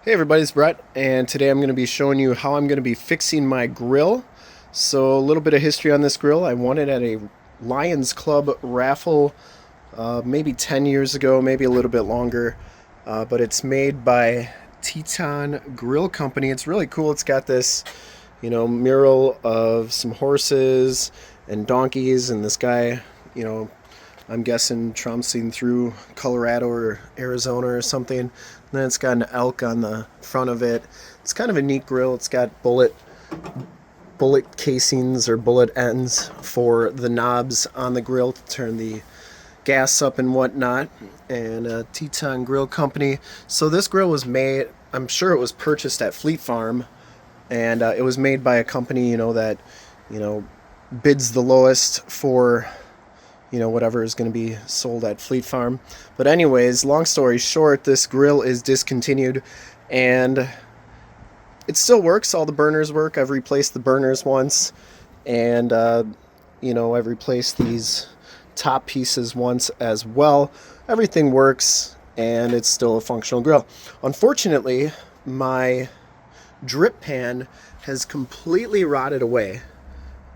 Hey everybody, it's Brett, and today I'm going to be showing you how I'm going to be fixing my grill. So a little bit of history on this grill. I won it at a Lions Club raffle maybe 10 years ago, maybe a little bit longer. But it's made by Teton Grill Company. It's really cool. It's got this, mural of some horses and donkeys and this guy, I'm guessing trouncing through Colorado or Arizona or something. And then it's got an elk on the front of it. It's kind of a neat grill. It's got bullet casings or bullet ends for the knobs on the grill to turn the gas up and whatnot. And Teton Grill Company. So this grill was made, I'm sure it was purchased at Fleet Farm, and it was made by a company, that, bids the lowest for whatever is going to be sold at Fleet Farm. But anyways, long story short, this grill is discontinued and it still works. All the burners work. I've replaced the burners once, and I've replaced these top pieces once as well. Everything works and it's still a functional grill. Unfortunately, my drip pan has completely rotted away,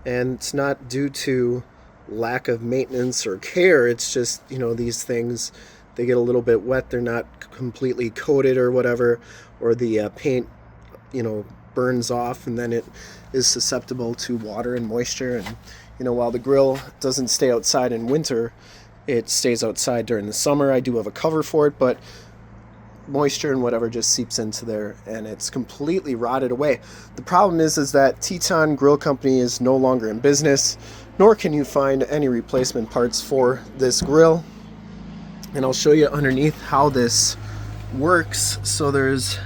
and it's not due to lack of maintenance or care. It's just, these things, they get a little bit wet. They're not completely coated or whatever, or the paint, burns off, and then it is susceptible to water and moisture. And, while the grill doesn't stay outside in winter, it stays outside during the summer. I do have a cover for it, but moisture and whatever just seeps into there, and it's completely rotted away. The problem is that Teton Grill Company is no longer in business, nor can you find any replacement parts for this grill. And I'll show you underneath how this works. So there's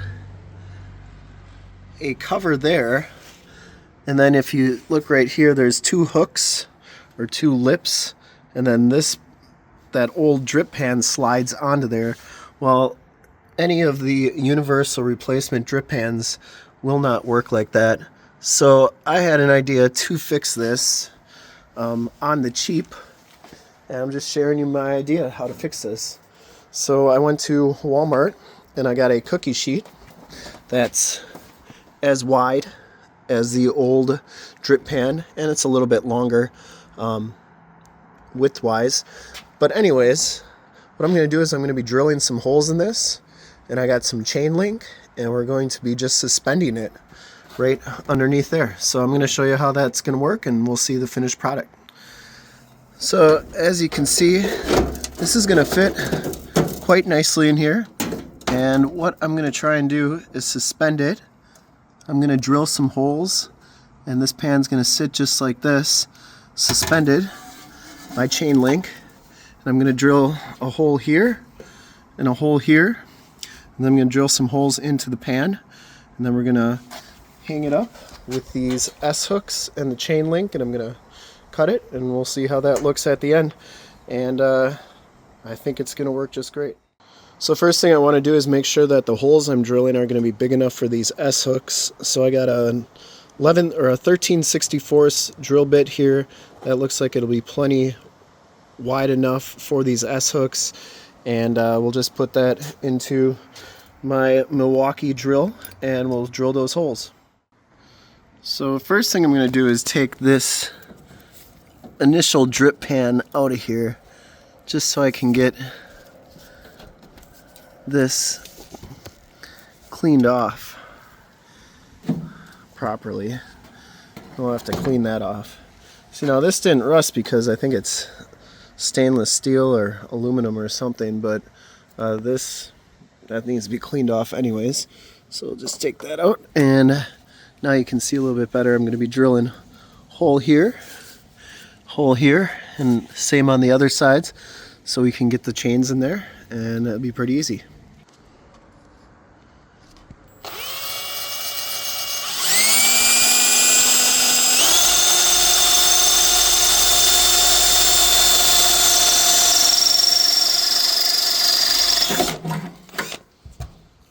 a cover there, and then if you look right here, there's two hooks or two lips, and then that old drip pan slides onto there. Well, any of the universal replacement drip pans will not work like that. So I had an idea to fix this on the cheap, and I'm just sharing you my idea how to fix this. So I went to Walmart and I got a cookie sheet that's as wide as the old drip pan, and it's a little bit longer width-wise. But anyways, what I'm going to do is I'm going to be drilling some holes in this, and I got some chain link, and we're going to be just suspending it right underneath there. So I'm going to show you how that's going to work, and we'll see the finished product. So as you can see, this is going to fit quite nicely in here, and what I'm going to try and do is suspend it. I'm going to drill some holes, and this pan's going to sit just like this, suspended by chain link. And I'm going to drill a hole here and a hole here, and then I'm going to drill some holes into the pan, and then we're going to hang it up with these S-hooks and the chain link, and I'm going to cut it, and we'll see how that looks at the end. And I think it's going to work just great. So first thing I want to do is make sure that the holes I'm drilling are going to be big enough for these S-hooks. So I got a 13/64 drill bit here. That looks like it'll be plenty wide enough for these S-hooks, and we'll just put that into my Milwaukee drill and we'll drill those holes. So first thing I'm going to do is take this initial drip pan out of here, just so I can get this cleaned off properly. We'll have to clean that off. See, now this didn't rust because I think it's stainless steel or aluminum or something, but that needs to be cleaned off anyways. So we'll just take that out, and now you can see a little bit better. I'm going to be drilling hole here, and same on the other sides, so we can get the chains in there, and it'll be pretty easy.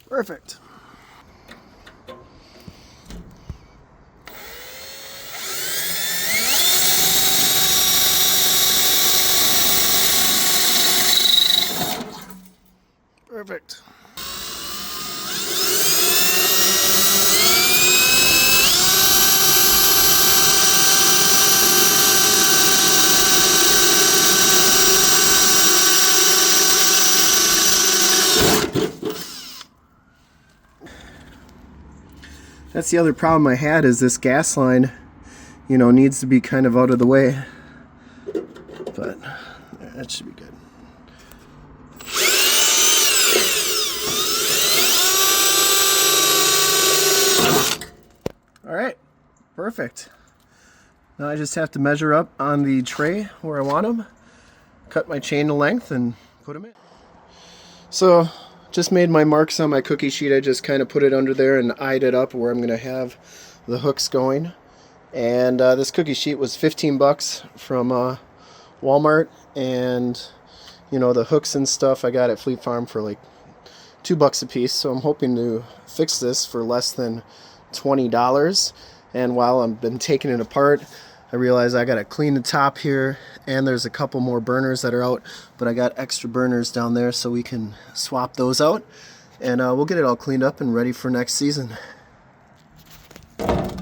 Perfect. Perfect. That's the other problem I had, is this gas line, you know, needs to be kind of out of the way. But that should be good. All right, perfect. Now I just have to measure up on the tray where I want them, cut my chain to length, and put them in. So just made my marks on my cookie sheet. I just kind of put it under there and eyed it up where I'm going to have the hooks going. And this cookie sheet was 15 bucks from Walmart, and you know, the hooks and stuff I got at Fleet Farm for like $2 a piece. So I'm hoping to fix this for less than $20. And while I've been taking it apart, I realized I gotta clean the top here, and there's a couple more burners that are out, but I got extra burners down there so we can swap those out, and we'll get it all cleaned up and ready for next season. I'm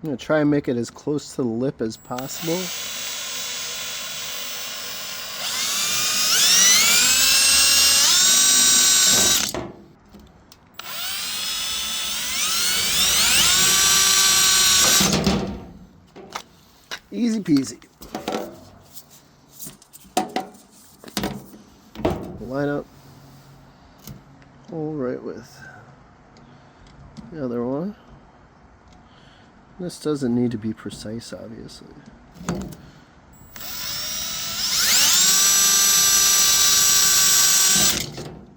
gonna try and make it as close to the lip as possible. Easy peasy. Line up all right with the other one. This doesn't need to be precise, obviously.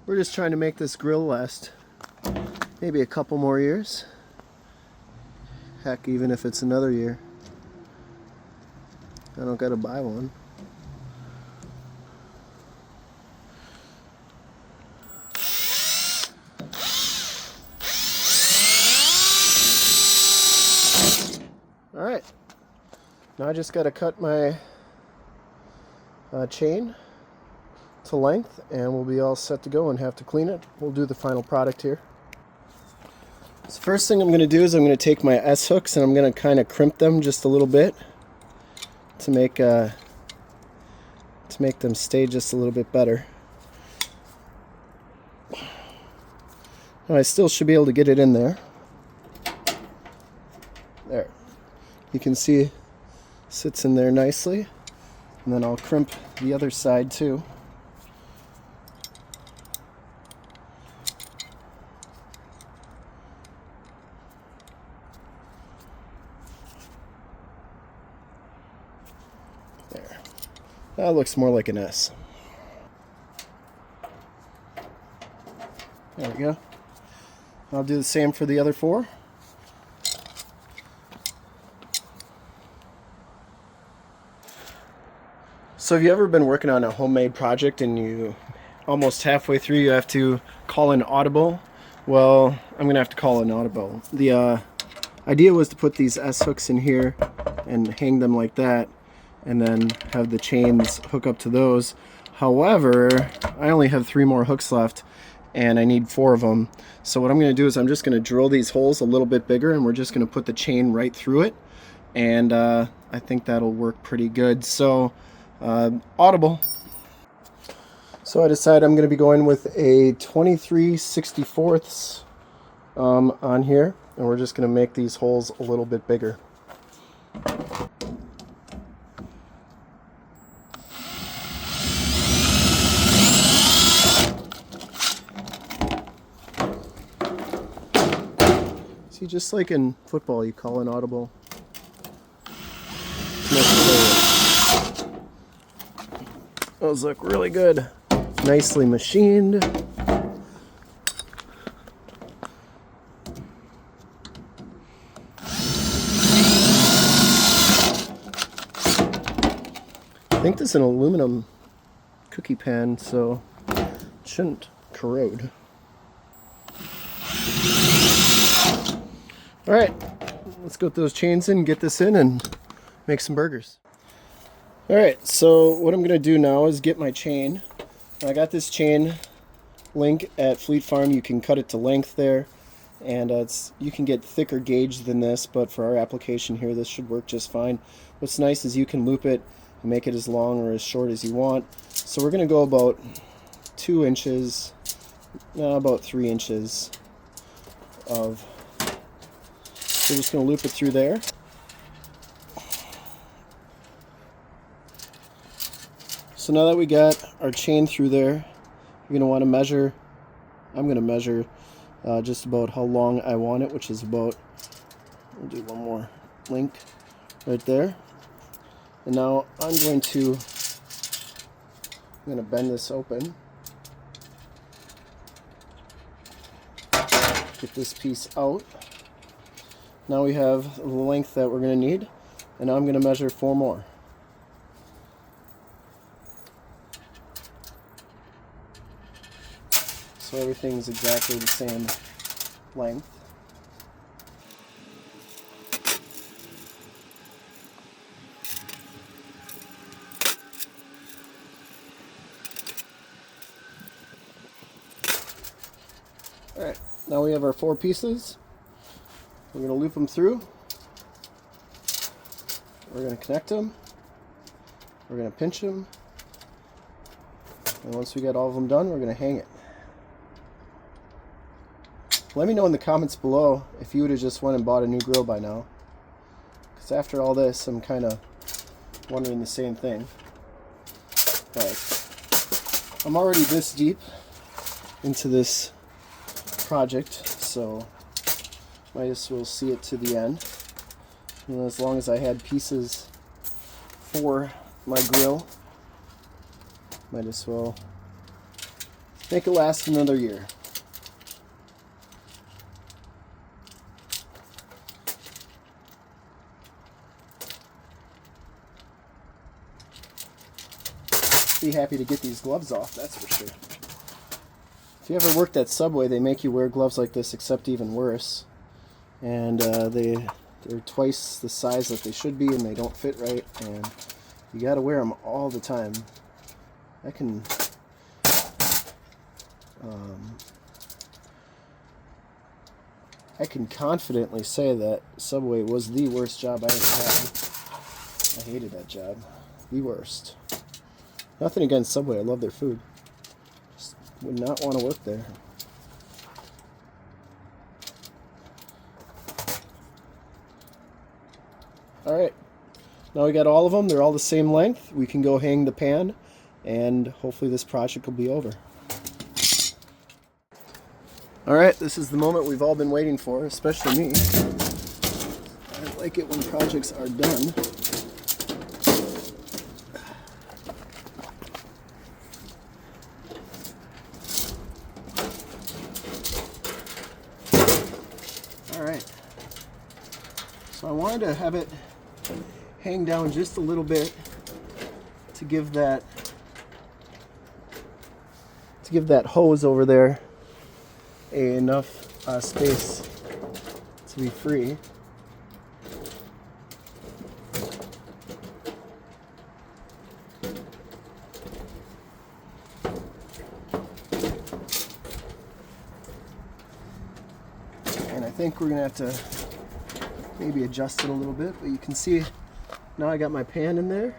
We're just trying to make this grill last maybe a couple more years. Heck, even if it's another year. I don't gotta buy one. Alright, now I just gotta cut my chain to length, and we'll be all set to go and have to clean it. We'll do the final product here. So first thing I'm gonna do is I'm gonna take my S hooks and I'm gonna kind of crimp them just a little bit to make them stay just a little bit better. Now I still should be able to get it in there. There. You can see it sits in there nicely. And then I'll crimp the other side too. There. That looks more like an S. There we go. I'll do the same for the other four. So have you ever been working on a homemade project and you almost halfway through you have to call an audible? Well, I'm gonna have to call an audible. The idea was to put these S hooks in here and hang them like that, and then have the chains hook up to those. However, I only have 3 more hooks left and I need 4 of them. So what I'm going to do is I'm just going to drill these holes a little bit bigger, and we're just going to put the chain right through it, and I think that'll work pretty good. So audible. So I decided I'm going to be going with a 23/64 on here, and we're just going to make these holes a little bit bigger. See, just like in football, you call an audible. Those look really good. Nicely machined. I think this is an aluminum cookie pan, so it shouldn't corrode. Alright, let's go with those chains in, get this in, and make some burgers. Alright, so what I'm going to do now is get my chain. I got this chain link at Fleet Farm. You can cut it to length there, and you can get thicker gauge than this, but for our application here this should work just fine. What's nice is you can loop it and make it as long or as short as you want. So we're going to go about 2 inches about 3 inches of. We're just going to loop it through there. So now that we got our chain through there, you're going to want to measure. I'm going to measure just about how long I want it, which is about, we'll do one more link right there. And now I'm going to bend this open, get this piece out. Now we have the length that we're going to need, and now I'm going to measure 4 more. So everything's exactly the same length. Alright, now we have our 4 pieces. We're going to loop them through. We're going to connect them. We're going to pinch them. And once we get all of them done, we're going to hang it. Let me know in the comments below if you would have just went and bought a new grill by now. Because after all this, I'm kind of wondering the same thing. But I'm already this deep into this project, so might as well see it to the end. You know, as long as I had pieces for my grill, might as well make it last another year. Be happy to get these gloves off, that's for sure. If you ever worked at Subway, they make you wear gloves like this, except even worse. And they're twice the size that they should be, and they don't fit right, and you gotta wear them all the time. I can confidently say that Subway was the worst job I ever had. I hated that job. The worst. Nothing against Subway, I love their food. Just would not want to work there. Alright, now we got all of them. They're all the same length. We can go hang the pan, and hopefully this project will be over. Alright, this is the moment we've all been waiting for, especially me. I like it when projects are done. Alright, so I wanted to have it hang down just a little bit to give that hose over there enough space to be free. And I think we're gonna have to maybe adjust it a little bit, but you can see now I got my pan in there.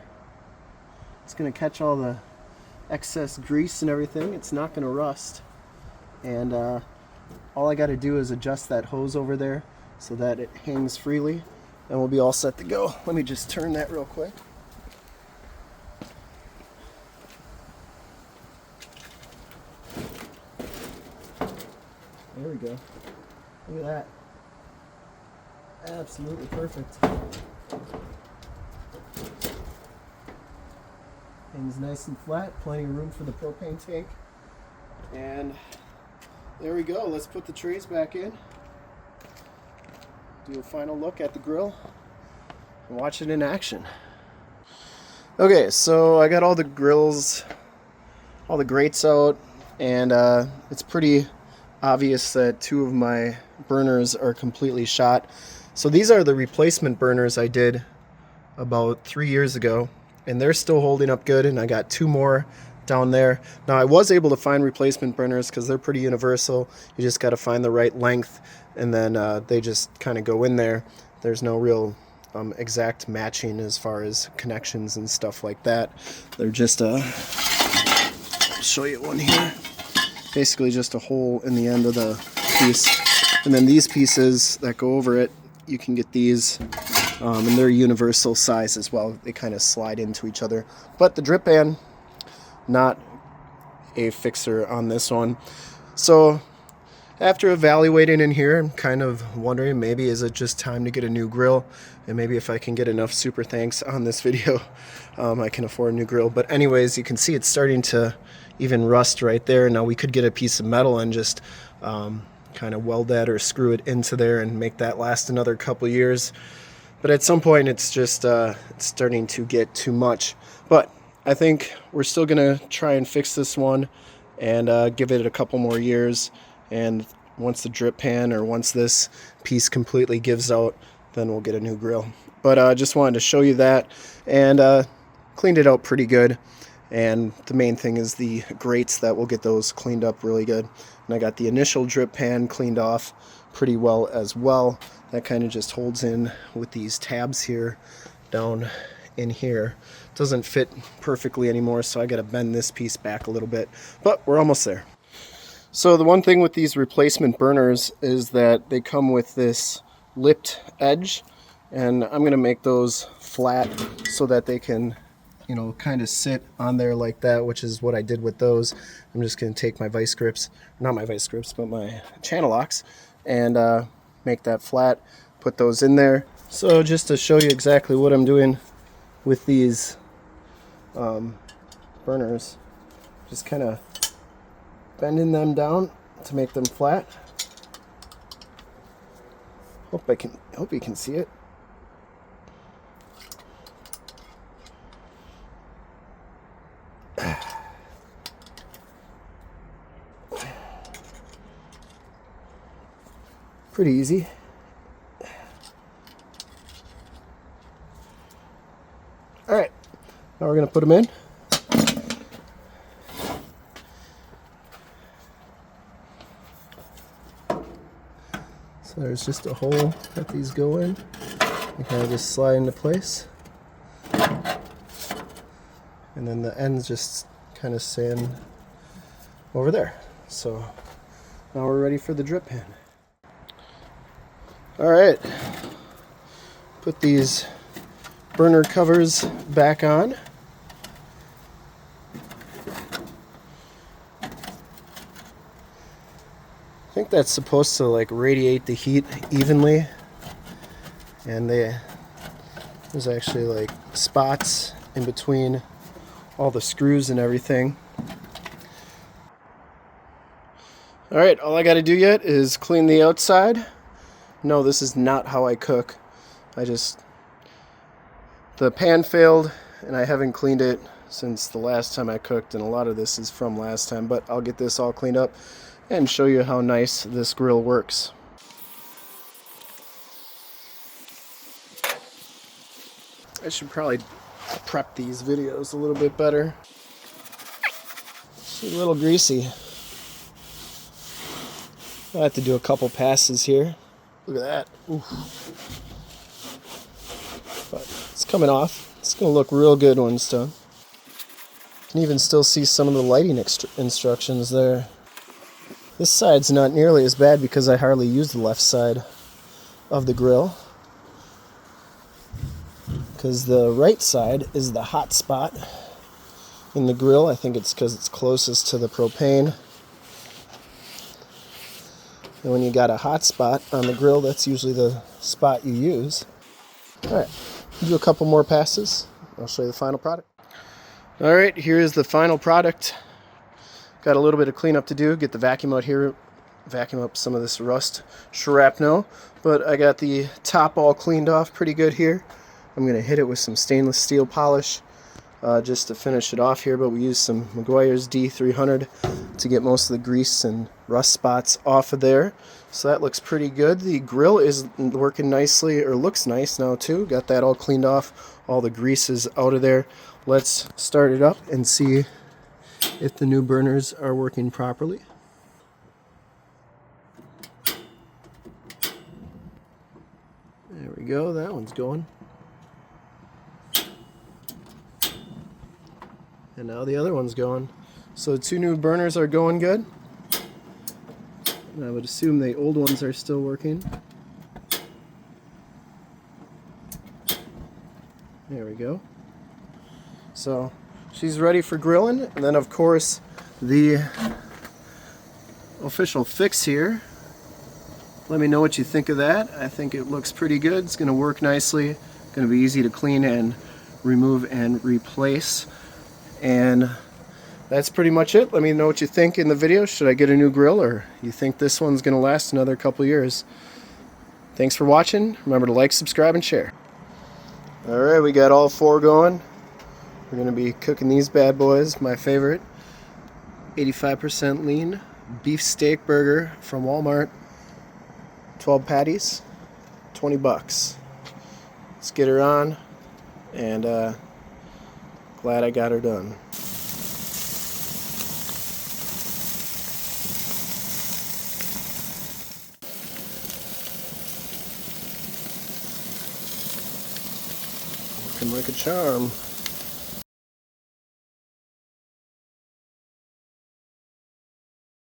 It's gonna catch all the excess grease and everything. It's not gonna rust. And all I got to do is adjust that hose over there so that it hangs freely, and we'll be all set to go. Let me just turn that real quick. There we go. Look at that. Absolutely perfect. Hangs nice and flat, plenty of room for the propane tank. And there we go. Let's put the trays back in. Do a final look at the grill and watch it in action. Okay, so I got all the grills, all the grates out, and it's pretty obvious that 2 of my burners are completely shot. So these are the replacement burners I did about 3 years ago, and they're still holding up good, and I got 2 more down there. Now I was able to find replacement burners because they're pretty universal. You just got to find the right length, and then they just kind of go in there. There's no real exact matching as far as connections and stuff like that. They're just I'll show you one here. basically just a hole in the end of the piece. And then these pieces that go over it, you can get these, and they're universal size as well. They kind of slide into each other. But the drip pan, not a fixer on this one. So after evaluating in here, I'm kind of wondering, maybe is it just time to get a new grill? And maybe if I can get enough super thanks on this video, I can afford a new grill. But anyways, you can see it's starting to even rust right there. Now we could get a piece of metal and just kind of weld that or screw it into there and make that last another couple years. But at some point, it's just it's starting to get too much. But I think we're still gonna try and fix this one and give it a couple more years. And once the drip pan, or once this piece completely gives out, then we'll get a new grill. But I just wanted to show you that, and cleaned it out pretty good. And the main thing is the grates, that will get those cleaned up really good. And I got the initial drip pan cleaned off pretty well as well. That kind of just holds in with these tabs here down in here. Doesn't fit perfectly anymore, so I got to bend this piece back a little bit, but we're almost there. So the one thing with these replacement burners is that they come with this lipped edge, and I'm going to make those flat so that they can, you know, kind of sit on there like that, which is what I did with those. I'm just going to take my vice grips, not my vice grips, but my channel locks, and make that flat, put those in there. So just to show you exactly what I'm doing with these burners, just kind of bending them down to make them flat. Hope you can see it. Pretty easy. All right, now we're gonna put them in. So there's just a hole that these go in. They kind of just slide into place. And then the ends just kind of stand over there. So now we're ready for the drip pan. All right, put these burner covers back on. I think that's supposed to like radiate the heat evenly, and there's actually like spots in between all the screws and everything. All right, all I got to do yet is clean the outside. No, this is not how I cook. The pan failed, and I haven't cleaned it since the last time I cooked, and a lot of this is from last time, but I'll get this all cleaned up and show you how nice this grill works. I should probably prep these videos a little bit better. It's a little greasy. I have to do a couple passes here. Look at that. Ooh. But it's coming off. It's going to look real good when it's done. You can even still see some of the lighting instructions there. This side's not nearly as bad because I hardly use the left side of the grill, because the right side is the hot spot in the grill. I think it's because it's closest to the propane. And when you got a hot spot on the grill, that's usually the spot you use. Alright, do a couple more passes. I'll show you the final product. Alright, here is the final product. Got a little bit of cleanup to do. Get the vacuum out here, vacuum up some of this rust shrapnel. But I got the top all cleaned off pretty good here. I'm going to hit it with some stainless steel polish just to finish it off here. But we used some Meguiar's D300 to get most of the grease and rust spots off of there. So that looks pretty good. The grill is working nicely, or looks nice now too. Got that all cleaned off. All the grease is out of there. Let's start it up and see if the new burners are working properly. There we go, that one's going. And now the other one's going. So the two new burners are going good. And I would assume the old ones are still working. There we go. So she's ready for grilling. And then of course the official fix here. Let me know what you think of that. I think it looks pretty good. It's going to work nicely. Going to be easy to clean and remove and replace. And that's pretty much it. Let me know what you think in the video. Should I get a new grill, or you think this one's going to last another couple years? Thanks for watching. Remember to like, subscribe, and share. Alright, we got all 4 going. We're going to be cooking these bad boys. My favorite 85% lean beef steak burger from Walmart. 12 patties, 20 bucks. Let's get her on, and glad I got her done. Working like a charm.